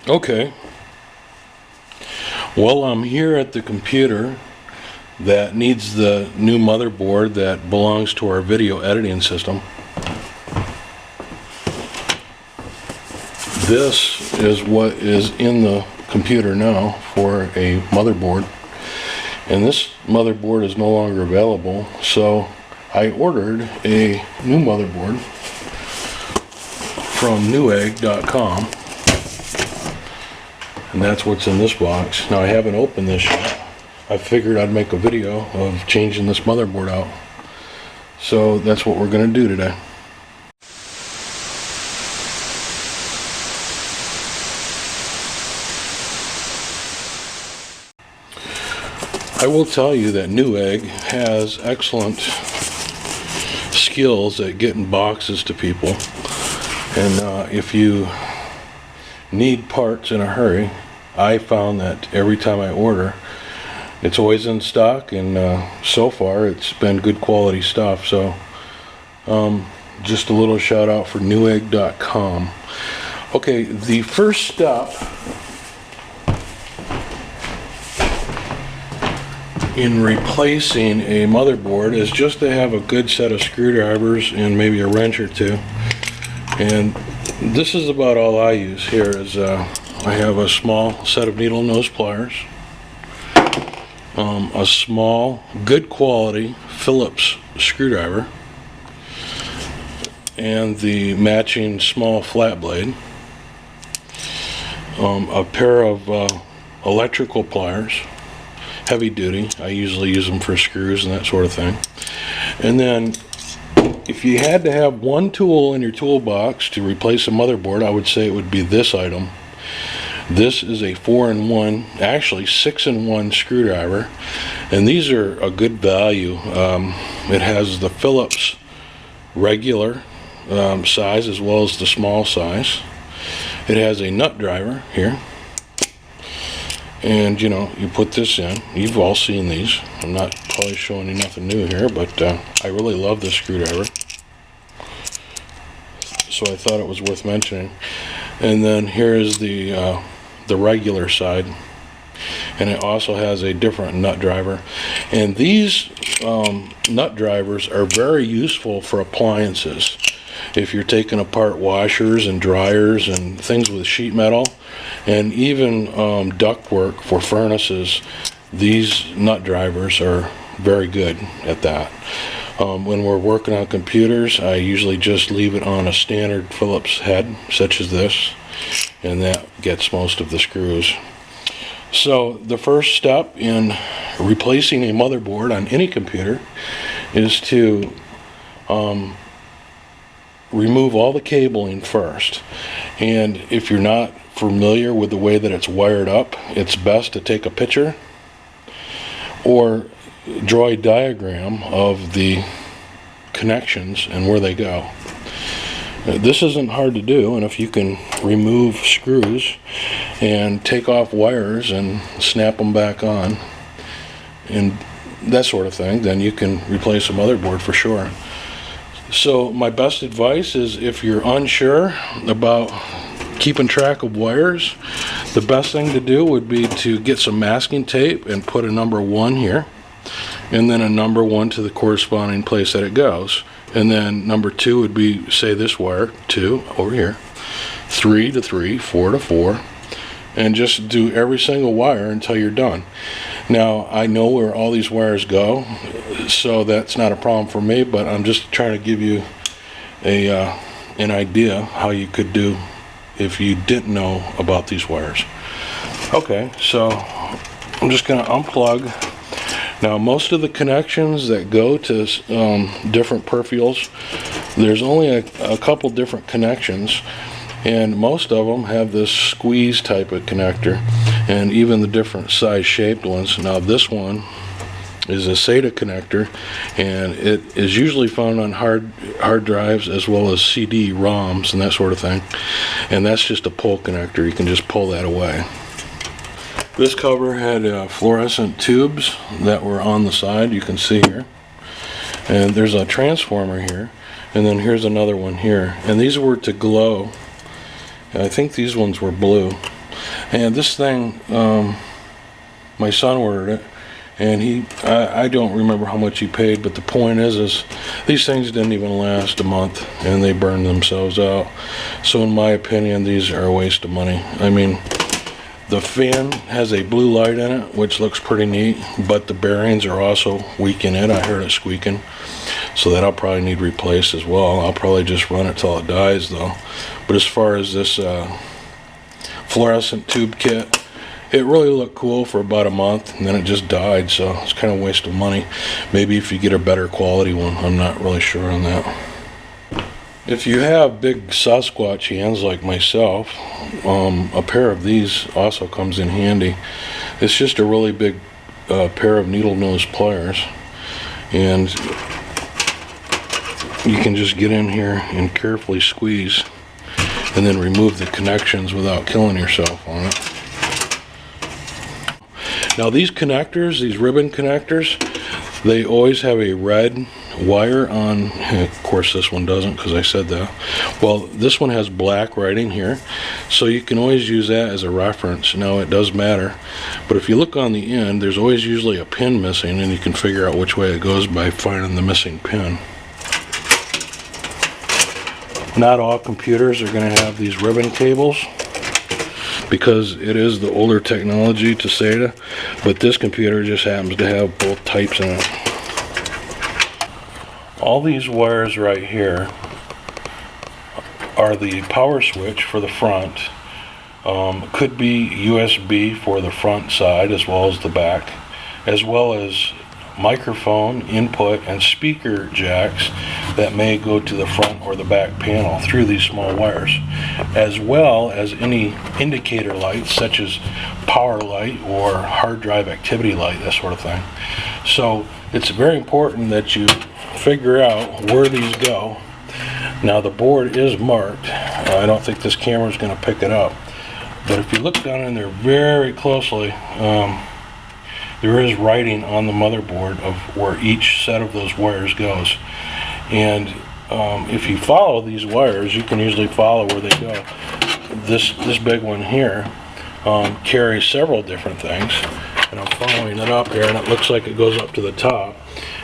Okay, well, I'm here at the computer that needs the new motherboard that belongs to our video editing system. This is what is in the computer now for a motherboard, and this motherboard is no longer available, so I ordered a new motherboard from newegg.com, and that's what's in this box. Now, I haven't opened this yet. I figured I'd make a video of changing this motherboard out, so that's what we're going to do today. I will tell you that Newegg has excellent skills at getting boxes to people, and if you need parts in a hurry, I found that every time I order, it's always in stock, and so far it's been good quality stuff. So just a little shout out for newegg.com. Okay, the first step in replacing a motherboard is just to have a good set of screwdrivers and maybe a wrench or two. And this is about all I use here. Is I have a small set of needle nose pliers, a small good quality Phillips screwdriver, and the matching small flat blade, a pair of electrical pliers, heavy duty. I usually use them for screws and that sort of thing. And then if you had to have one tool in your toolbox to replace a motherboard, I would say it would be this item. This is a 4-in-1, actually 6-in-1 screwdriver, and these are a good value. It has the Phillips regular size as well as the small size. It has a nut driver here, and you know, you put this in. You've all seen these. I'm not probably showing you nothing new here, but I really love this screwdriver, so I thought it was worth mentioning. And then here is the regular side, and it also has a different nut driver. And these nut drivers are very useful for appliances. If you're taking apart washers and dryers and things with sheet metal, and even ductwork for furnaces, these nut drivers are very good at that. When we're working on computers, I usually just leave it on a standard Phillips head such as this, and that gets most of the screws. So the first step in replacing a motherboard on any computer is to remove all the cabling first. And if you're not familiar with the way that it's wired up, it's best to take a picture or draw a diagram of the connections and where they go. This isn't hard to do, and if you can remove screws and take off wires and snap them back on and that sort of thing, then you can replace a motherboard for sure. So my best advice is, if you're unsure about keeping track of wires, the best thing to do would be to get some masking tape and put a number 1 here, and then a number 1 to the corresponding place that it goes. And then number 2 would be, say, this wire, 2 over here, 3 to 3, 4 to 4, and just do every single wire until you're done. Now, I know where all these wires go, so that's not a problem for me, but I'm just trying to give you an idea how you could do if you didn't know about these wires. Okay, so I'm just going to unplug. Now, most of the connections that go to different peripherals, there's only a couple different connections, and most of them have this squeeze type of connector, and even the different size shaped ones. Now, this one is a SATA connector, and it is usually found on hard drives as well as CD-ROMs and that sort of thing, and that's just a pull connector. You can just pull that away. This cover had fluorescent tubes that were on the side, you can see here, and there's a transformer here, and then here's another one here, and these were to glow. I think these ones were blue, And this thing, my son ordered it, and I don't remember how much he paid, but the point is these things didn't even last a month, and they burned themselves out. So in my opinion, these are a waste of money. I mean, the fan has a blue light in it, which looks pretty neat, but the bearings are also weak in it. I heard it squeaking, so that'll probably need replaced as well. I'll probably just run it till it dies though. But as far as this fluorescent tube kit, it really looked cool for about a month, and then it just died, so it's kind of a waste of money. Maybe if you get a better quality one, I'm not really sure on that. If you have big Sasquatch hands like myself, a pair of these also comes in handy. It's just a really big pair of needle nose pliers, and you can just get in here and carefully squeeze and then remove the connections without killing yourself on it. Now these connectors, these ribbon connectors, they always have a red wire on. Of course this one doesn't, because I said that. Well, this one has black writing here, so you can always use that as a reference. Now it does matter, but if you look on the end, there's always usually a pin missing, and you can figure out which way it goes by finding the missing pin. Not all computers are going to have these ribbon cables, because it is the older technology to SATA, but this computer just happens to have both types in it. All these wires right here are the power switch for the front. Could be USB for the front side as well as the back, as well as microphone input and speaker jacks that may go to the front or the back panel through these small wires, as well as any indicator lights such as power light or hard drive activity light, that sort of thing. So it's very important that you figure out where these go. Now the board is marked. I don't think this camera is going to pick it up, but if you look down in there very closely, there is writing on the motherboard of where each set of those wires goes. And if you follow these wires, you can usually follow where they go. This big one here carries several different things, and I'm following it up here, and it looks like it goes up to the top.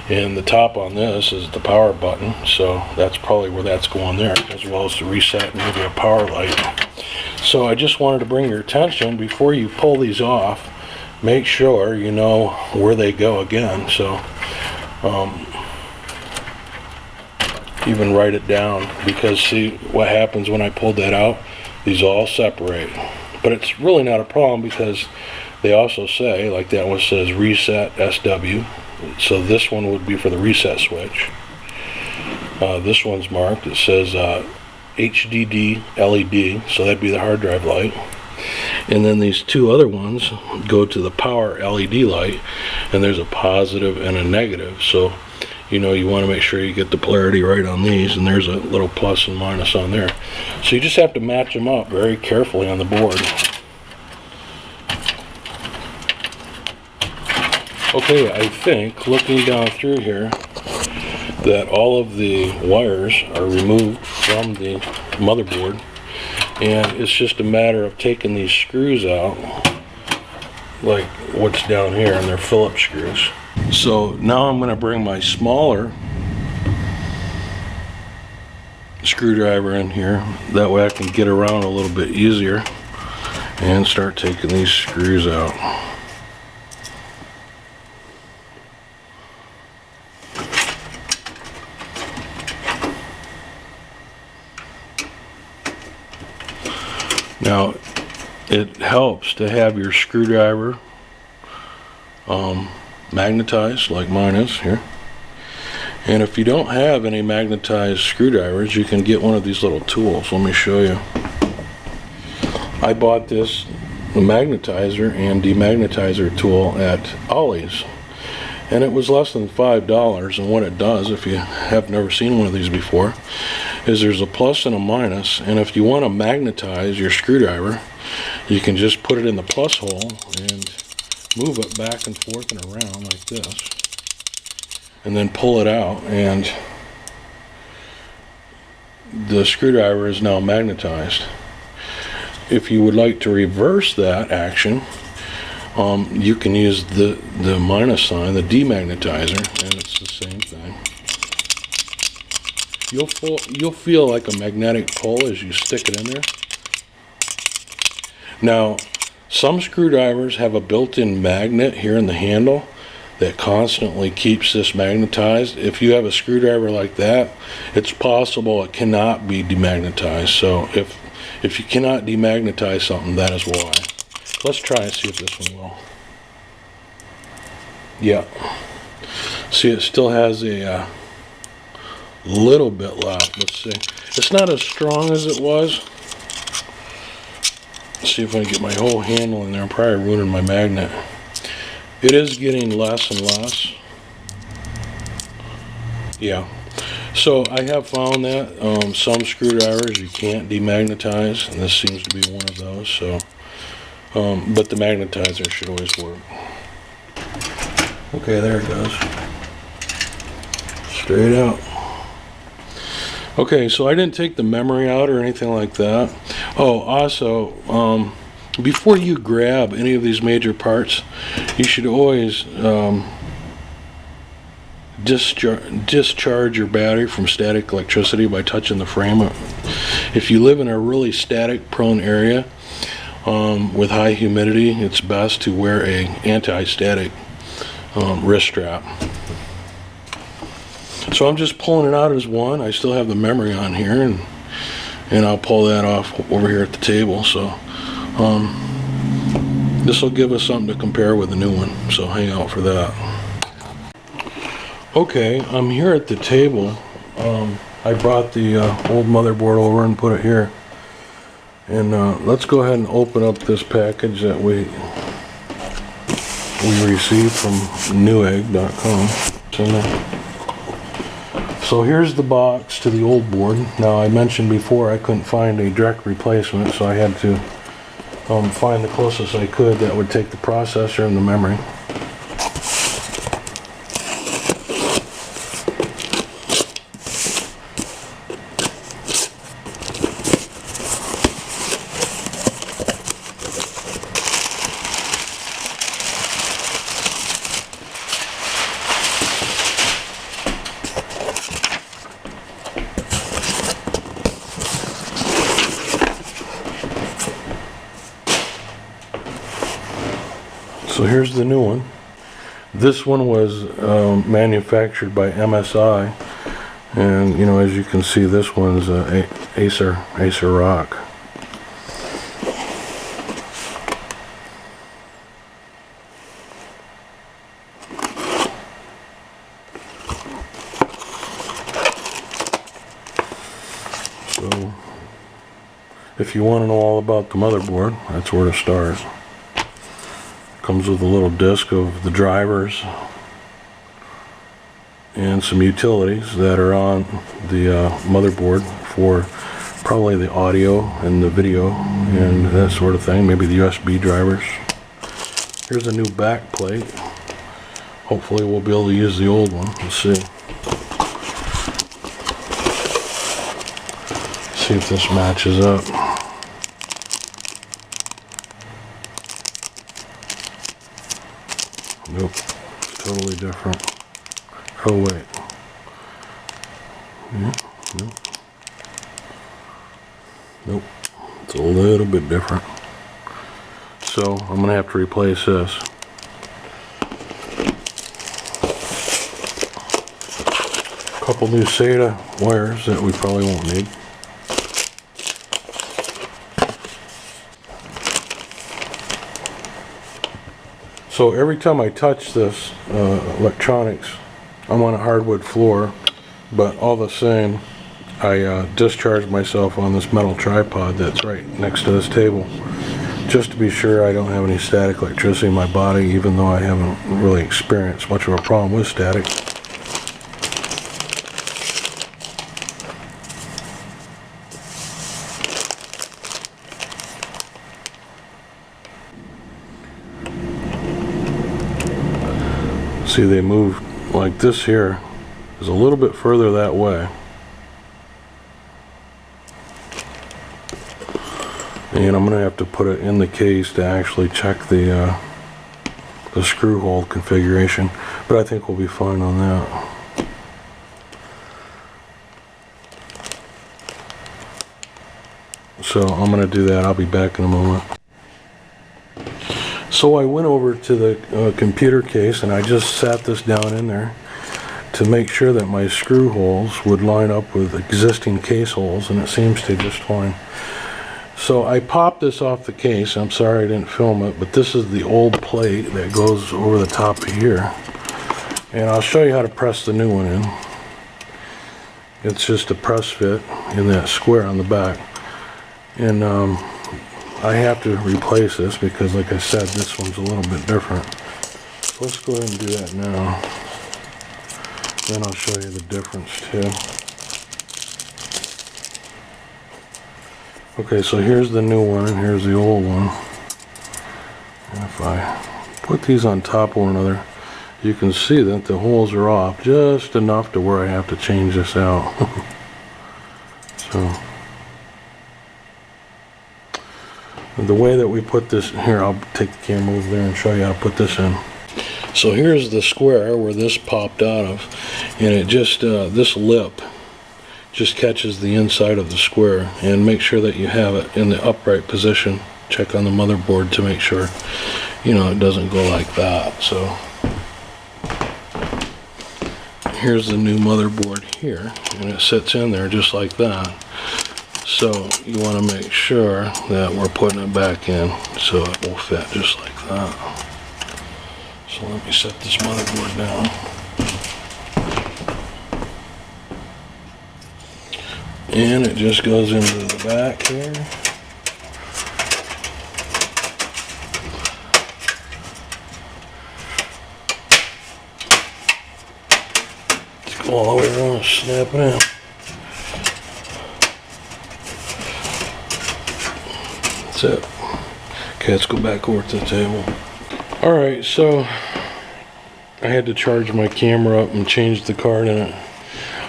And the top on this is the power button, so that's probably where that's going there, as well as the reset and maybe a power light. So I just wanted to bring your attention, before you pull these off, make sure you know where they go again. So even write it down, because see what happens when I pulled that out, these all separate. But it's really not a problem, because they also say, like that one says reset SW, so this one would be for the reset switch. This one's marked, it says HDD LED, so that'd be the hard drive light. And then these two other ones go to the power LED light, and there's a positive and a negative, so you know you want to make sure you get the polarity right on these, and there's a little plus and minus on there. So you just have to match them up very carefully on the board. Okay, I think looking down through here that all of the wires are removed from the motherboard, and it's just a matter of taking these screws out, like what's down here, and they're Phillips screws. So now I'm going to bring my smaller screwdriver in here, that way I can get around a little bit easier and start taking these screws out. Now, it helps to have your screwdriver magnetized, like mine is here. And if you don't have any magnetized screwdrivers, you can get one of these little tools. Let me show you. I bought this magnetizer and demagnetizer tool at Ollie's, and it was less than $5. And what it does, if you have never seen one of these before, is there's a plus and a minus, and if you want to magnetize your screwdriver, you can just put it in the plus hole and move it back and forth and around like this, and then pull it out, and the screwdriver is now magnetized. if you would like to reverse that action, you can use the minus sign, the demagnetizer, and it's the same thing. You'll feel like a magnetic pull as you stick it in there. Now, some screwdrivers have a built-in magnet here in the handle that constantly keeps this magnetized. If you have a screwdriver like that, it's possible it cannot be demagnetized. So if you cannot demagnetize something, that is why. Let's try and see if this one will. Yeah. See, it still has a little bit left. Let's see. It's not as strong as it was. Let's see if I can get my whole handle in there. I'm probably ruining my magnet. It is getting less and less. Yeah. So I have found that some screwdrivers you can't demagnetize, and this seems to be one of those. So, but the magnetizer should always work. Okay, there it goes. Straight out. Okay, so I didn't take the memory out or anything like that. Oh, also, before you grab any of these major parts, you should always discharge your battery from static electricity by touching the frame. If you live in a really static prone area with high humidity, it's best to wear a anti-static wrist strap. So I'm just pulling it out as one. I still have the memory on here, and I'll pull that off over here at the table. So this will give us something to compare with the new one, so hang out for that. Okay, I'm here at the table. I brought the old motherboard over and put it here, and let's go ahead and open up this package that we received from newegg.com. It's in there. So here's the box to the old board. Now, I mentioned before I couldn't find a direct replacement, so I had to find the closest I could that would take the processor and the memory. So here's the new one. This one was manufactured by MSI, and you know, as you can see, this one's ASRock. So if you want to know all about the motherboard, that's where to start. Comes with a little disc of the drivers and some utilities that are on the motherboard for probably the audio and the video and that sort of thing, maybe the USB drivers. Here's a new back plate. Hopefully we'll be able to use the old one. Let's see. See if this matches up. Nope, it's totally different. Oh wait. Nope. Nope. It's a little bit different. So I'm gonna have to replace this. A couple new SATA wires that we probably won't need. So every time I touch this electronics, I'm on a hardwood floor, but all the same, I discharge myself on this metal tripod that's right next to this table, just to be sure I don't have any static electricity in my body, even though I haven't really experienced much of a problem with static. See, they move like this here is a little bit further that way. And I'm going to have to put it in the case to actually check the screw hole configuration, but I think we'll be fine on that. So I'm going to do that. I'll be back in a moment. So I went over to the computer case and I just sat this down in there to make sure that my screw holes would line up with existing case holes, and it seems to just fine. So I popped this off the case. I'm sorry I didn't film it, but this is the old plate that goes over the top of here. And I'll show you how to press the new one in. It's just a press fit in that square on the back. And I have to replace this because, like I said, this one's a little bit different. So let's go ahead and do that now. Then I'll show you the difference too. Okay, so here's the new one and here's the old one. And if I put these on top of one another, you can see that the holes are off just enough to where I have to change this out. So the way that we put this here, I'll take the camera over there and show you how to put this in. So here's the square where this popped out of, and it just this lip just catches the inside of the square, and make sure that you have it in the upright position. Check on the motherboard to make sure, you know, it doesn't go like that. So here's the new motherboard here, and it sits in there just like that. So you want to make sure that we're putting it back in so it will fit just like that. So let me set this motherboard down. And it just goes into the back here. Let's go all the way around and snap it in. That's it. Okay, let's go back over to the table. Alright, so I had to charge my camera up and change the card in it.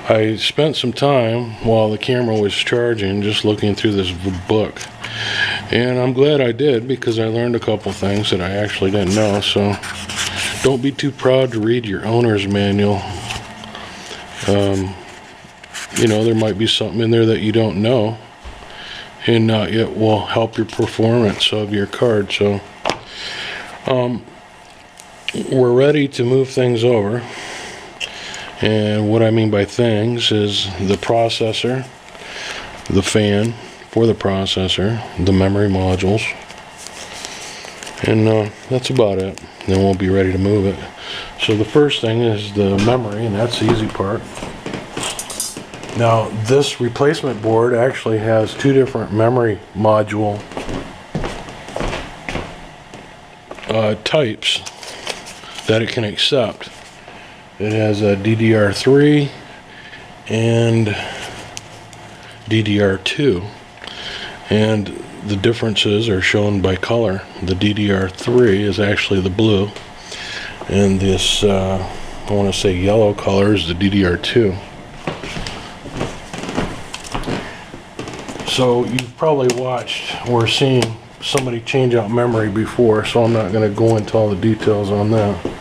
I spent some time while the camera was charging just looking through this book, and I'm glad I did because I learned a couple things that I actually didn't know. So don't be too proud to read your owner's manual. You know, there might be something in there that you don't know, and it will help your performance of your card. So we're ready to move things over. And what I mean by things is the processor, the fan for the processor, the memory modules, and that's about it. Then we'll be ready to move it. So the first thing is the memory, and that's the easy part. Now this replacement board actually has two different memory module types that it can accept. It has a DDR3 and DDR2, and the differences are shown by color. The DDR3 is actually the blue, and this I want to say yellow color is the DDR2. So you've probably watched or seen somebody change out memory before, so I'm not going to go into all the details on that.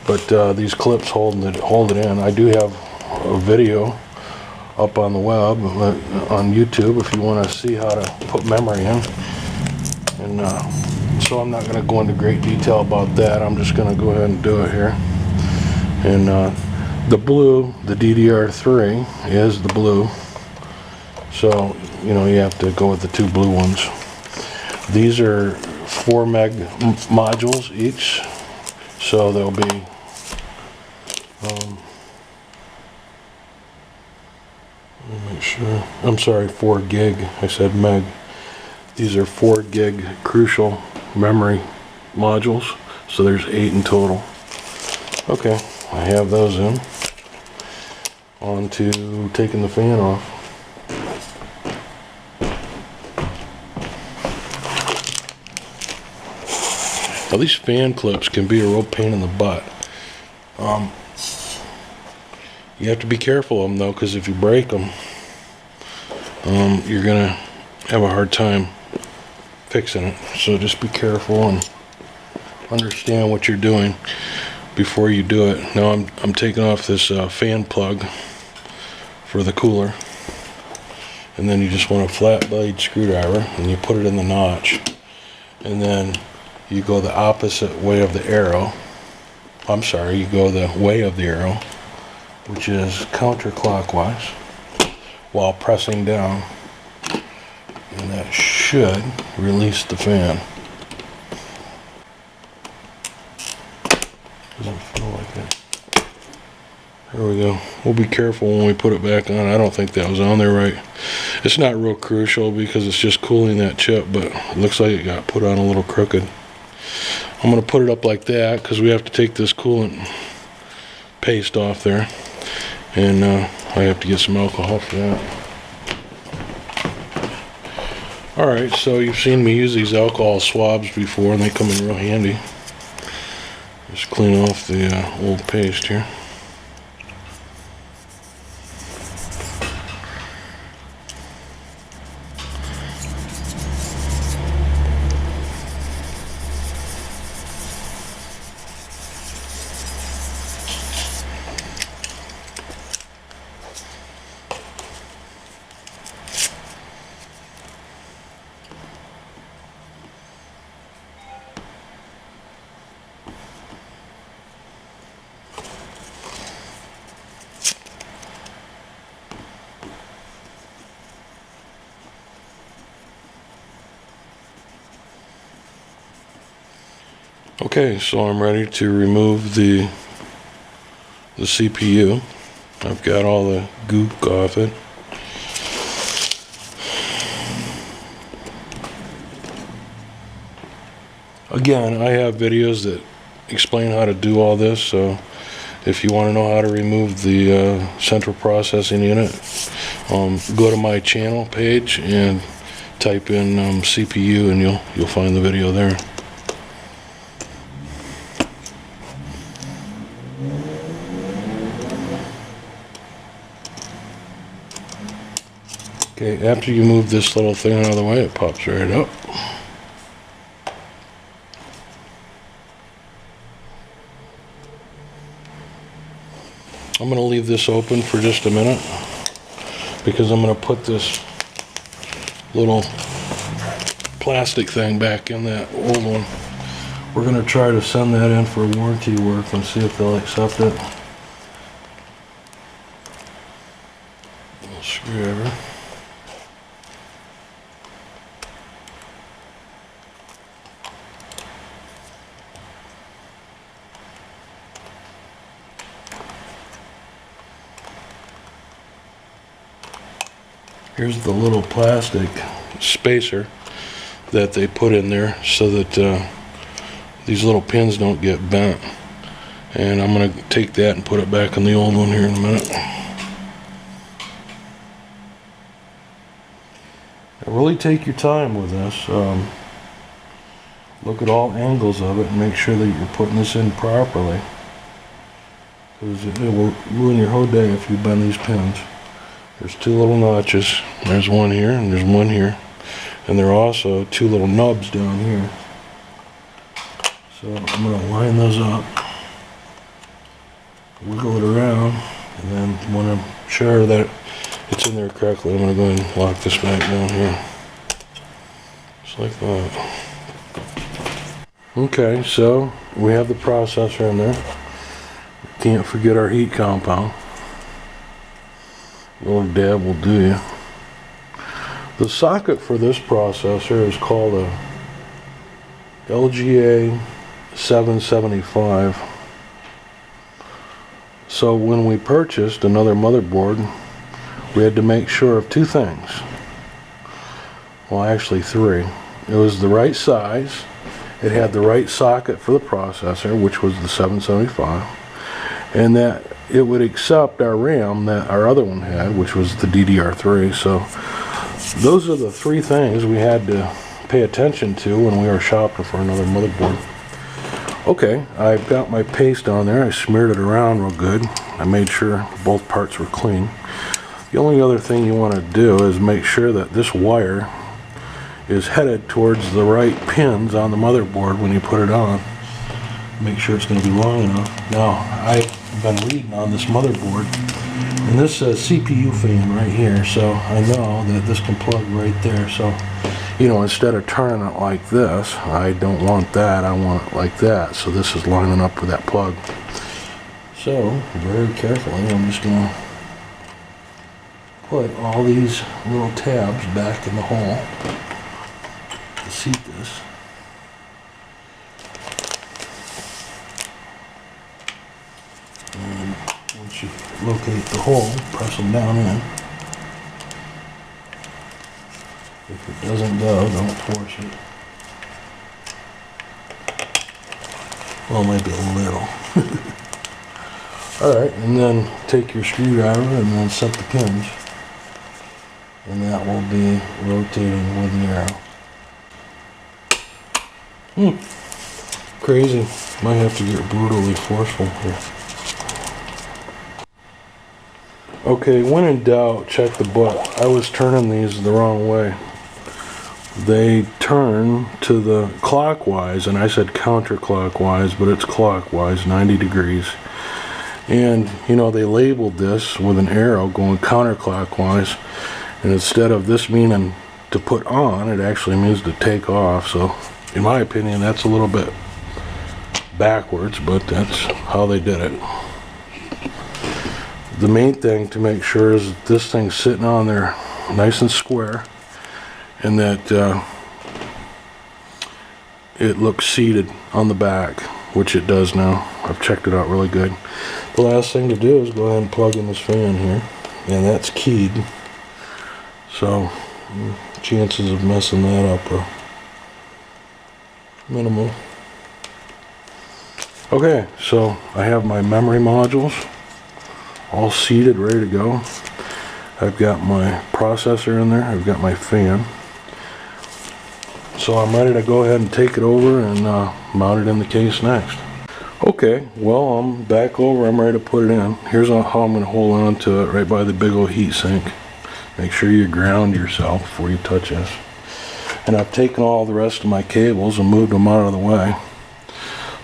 But these clips hold it in. I do have a video up on the web, on YouTube, if you want to see how to put memory in. And so I'm not going to go into great detail about that. I'm just going to go ahead and do it here. And the blue, the DDR3 is the blue. So, you know, you have to go with the two blue ones. These are 4 meg modules each. So there'll be let me make sure. I'm sorry, 4 gig. I said meg. These are 4 gig crucial memory modules. So there's 8 in total. Okay, I have those in. On to taking the fan off. Now these fan clips can be a real pain in the butt. You have to be careful of them though, because if you break them, you're gonna have a hard time fixing it. So just be careful and understand what you're doing before you do it. Now I'm taking off this fan plug for the cooler, and then you just want a flat blade screwdriver and you put it in the notch, and then you go the opposite way of the arrow. I'm sorry, you go the way of the arrow, which is counterclockwise, while pressing down, and that should release the fan. Doesn't feel like it. There we go. We'll be careful when we put it back on. I don't think that was on there right. It's not real crucial because it's just cooling that chip, but it looks like it got put on a little crooked. I'm going to put it up like that because we have to take this coolant paste off there, and I have to get some alcohol for that. Alright, so you've seen me use these alcohol swabs before, and they come in real handy. Just clean off the old paste here. Okay, so I'm ready to remove the CPU. I've got all the gook off it. Again, I have videos that explain how to do all this, so if you want to know how to remove the central processing unit, go to my channel page and type in CPU, and you'll find the video there. Okay, after you move this little thing out of the way, it pops right up. I'm going to leave this open for just a minute because I'm going to put this little plastic thing back in that old one. We're going to try to send that in for warranty work and see if they'll accept it. Little screwdriver. Here's the little plastic spacer that they put in there so that these little pins don't get bent. And I'm going to take that and put it back in the old one here in a minute. Really take your time with this. Look at all angles of it and make sure that you're putting this in properly, because it will ruin your whole day if you bend these pins. There's two little notches. There's one here and there's one here. And there are also two little nubs down here. So I'm going to line those up, wiggle it around, and then when I'm sure that it's in there correctly, I'm going to go ahead and lock this back down here. Just like that. Okay, so we have the processor in there. Can't forget our heat compound. A little dab will do you. The socket for this processor is called a LGA 775. So when we purchased another motherboard, we had to make sure of two things. Well, actually three. It was the right size, it had the right socket for the processor, which was the 775, and that it would accept our RAM that our other one had, which was the DDR3. So those are the three things we had to pay attention to when we were shopping for another motherboard. Okay, I've got my paste on there. I smeared it around real good. I made sure both parts were clean. The only other thing you want to do is make sure that this wire is headed towards the right pins on the motherboard when you put it on. Make sure it's going to be long enough. Now, I've been reading on this motherboard, and this says CPU fan right here, so I know that this can plug right there. So, you know, instead of turning it like this, I don't want that, I want it like that. So this is lining up with that plug. So, very carefully, I'm just going to put all these little tabs back in the hole to seat this. And once you locate the hole, press them down in. If it doesn't go, don't force it. Well, maybe a little. Alright, and then take your screwdriver and then set the pins. And that will be rotating with the arrow. Crazy. Might have to get brutally forceful here. Okay, when in doubt, check the butt. I was turning these the wrong way. They turn to the clockwise, and I said counterclockwise, but it's clockwise, 90 degrees. And, you know, they labeled this with an arrow going counterclockwise, and instead of this meaning to put on, it actually means to take off. So, in my opinion, that's a little bit backwards, but that's how they did it. The main thing to make sure is that this thing's sitting on there nice and square, and that it looks seated on the back, which it does now. I've checked it out really good. The last thing to do is go ahead and plug in this fan here, and that's keyed, so chances of messing that up are minimal. Okay, so I have my memory modules all seated, ready to go. I've got my processor in there, I've got my fan. So I'm ready to go ahead and take it over and mount it in the case next. Okay, well, I'm back over, I'm ready to put it in. Here's how I'm going to hold on to it, right by the big old heat sink. Make sure you ground yourself before you touch this. And I've taken all the rest of my cables and moved them out of the way,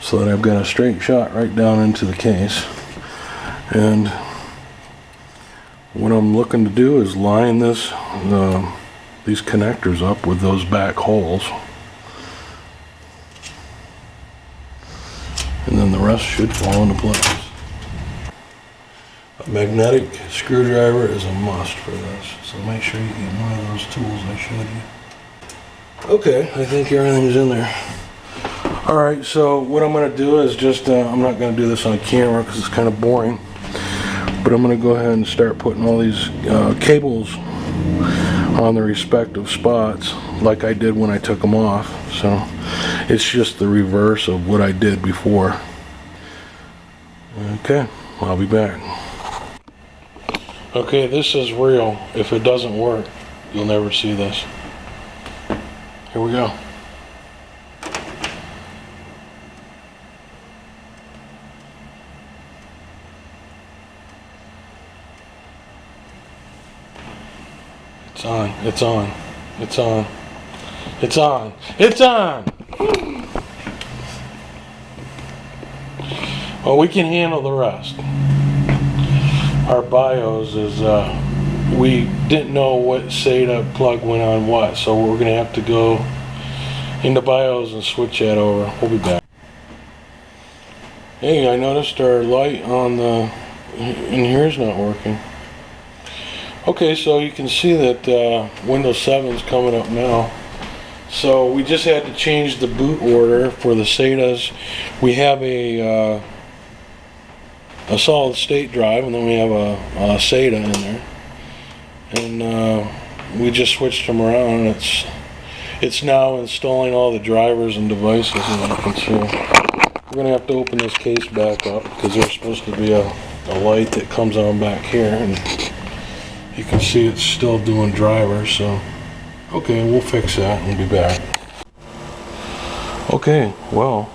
so that I've got a straight shot right down into the case. And what I'm looking to do is line this, these connectors up with those back holes. And then the rest should fall into place. A magnetic screwdriver is a must for this, so make sure you get one of those tools I showed you. Okay, I think everything's in there. Alright, so what I'm going to do is just, I'm not going to do this on camera because it's kind of boring, but I'm going to go ahead and start putting all these cables on the respective spots like I did when I took them off. So it's just the reverse of what I did before. Okay, I'll be back. Okay, this is real. If it doesn't work, you'll never see this. Here we go. It's on, it's on, it's on, it's on, it's on! Well, we can handle the rest. Our BIOS is, we didn't know what SATA plug went on what, so we're going to have to go into BIOS and switch that over. We'll be back. Hey, I noticed our light on the, in here is not working. Okay, so you can see that Windows 7 is coming up now. So we just had to change the boot order for the SATAs. We have a solid state drive, and then we have a SATA in there. And we just switched them around. It's now installing all the drivers and devices, as you can see. We're going to have to open this case back up because there's supposed to be a light that comes on back here. And you can see it's still doing drivers, so okay, we'll fix that and we'll be back. Okay, well,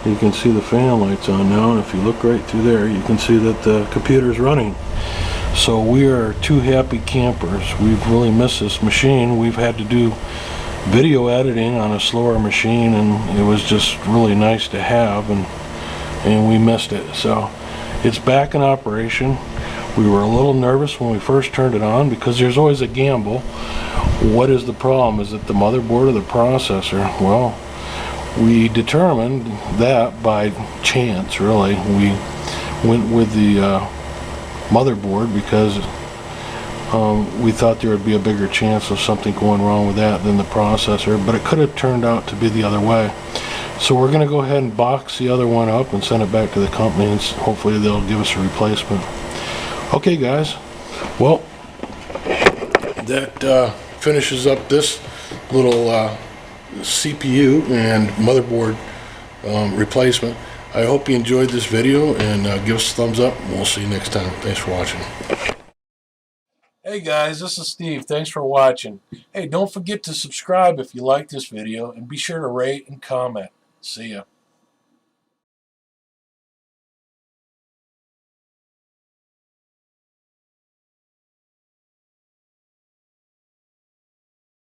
you can see the fan lights on now, and if you look right through there, you can see that the computer's running. So we are two happy campers. We've really missed this machine. We've had to do video editing on a slower machine, and it was just really nice to have, and we missed it. So it's back in operation. We were a little nervous when we first turned it on because there's always a gamble. What is the problem? Is it the motherboard or the processor? Well, we determined that by chance, really. We went with the motherboard because we thought there would be a bigger chance of something going wrong with that than the processor, but it could have turned out to be the other way. So we're going to go ahead and box the other one up and send it back to the company, and hopefully they'll give us a replacement. Okay guys, well, that finishes up this little CPU and motherboard replacement. I hope you enjoyed this video, and give us a thumbs up, and we'll see you next time. Thanks for watching. Hey guys, this is Steve. Thanks for watching. Hey, don't forget to subscribe if you like this video, and be sure to rate and comment. See ya.